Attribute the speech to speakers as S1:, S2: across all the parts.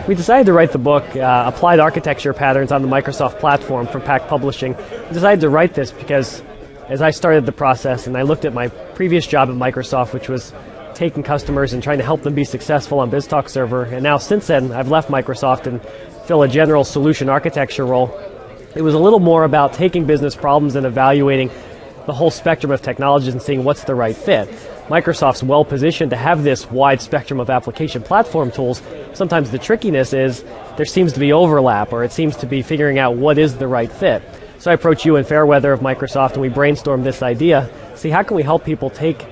S1: We decided to write the book, Applied Architecture Patterns on the Microsoft Platform from Pack Publishing. We decided to write this because as I started the process and I looked at my previous job at Microsoft, which was taking customers and trying to help them be successful on BizTalk Server, and now since then I've left Microsoft and fill a general solution architecture role. It was a little more about taking business problems and evaluating the whole spectrum of technologies and seeing what's the right fit. Microsoft's well positioned to have this wide spectrum of application platform tools. Sometimes the trickiness is there seems to be overlap, or it seems to be figuring out what is the right fit. So I approached you and Fairweather of Microsoft and we brainstormed this idea, see how can we help people take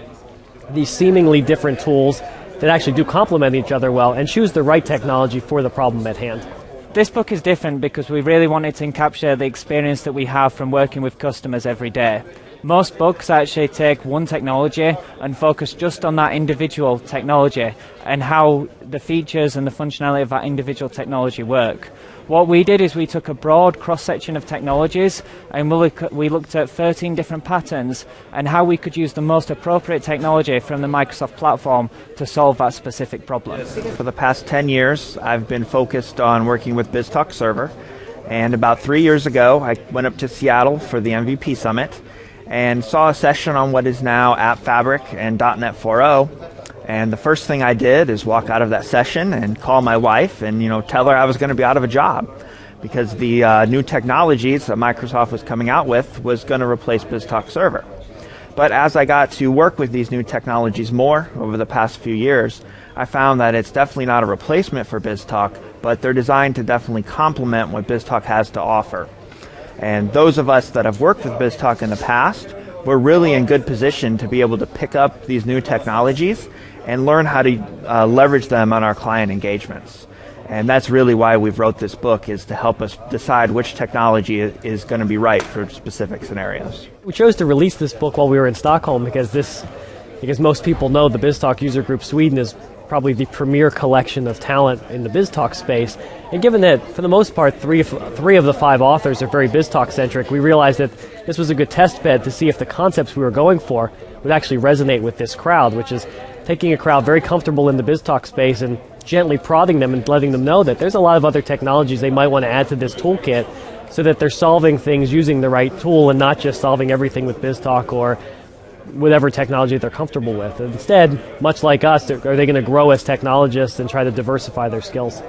S1: these seemingly different tools that actually do complement each other well and choose the right technology for the problem at hand.
S2: This book is different because we really wanted to encapsulate the experience that we have from working with customers every day. Most books actually take one technology and focus just on that individual technology and how the features and the functionality of that individual technology work. What we did is we took a broad cross-section of technologies and we looked at 13 different patterns and how we could use the most appropriate technology from the Microsoft platform to solve that specific problem.
S3: For the past 10 years, I've been focused on working with BizTalk Server, and about 3 years ago, I went up to Seattle for the MVP Summit and saw a session on what is now App Fabric and .NET 4.0. And the first thing I did is walk out of that session and call my wife and tell her I was going to be out of a job because the new technologies that Microsoft was coming out with was going to replace BizTalk Server. But as I got to work with these new technologies more over the past few years, I found that it's definitely not a replacement for BizTalk, but they're designed to definitely complement what BizTalk has to offer. And those of us that have worked with BizTalk in the past, we're really in good position to be able to pick up these new technologies and learn how to leverage them on our client engagements. And that's really why we've wrote this book, is to help us decide which technology is going to be right for specific scenarios.
S1: We chose to release this book while we were in Stockholm because most people know the BizTalk user group Sweden is probably the premier collection of talent in the BizTalk space. And given that, for the most part, three of the 5 authors are very BizTalk-centric, we realized that this was a good test bed to see if the concepts we were going for would actually resonate with this crowd, which is taking a crowd very comfortable in the BizTalk space and gently prodding them and letting them know that there's a lot of other technologies they might want to add to this toolkit so that they're solving things using the right tool and not just solving everything with BizTalk or whatever technology they're comfortable with. Instead, much like us, are they going to grow as technologists and try to diversify their skills?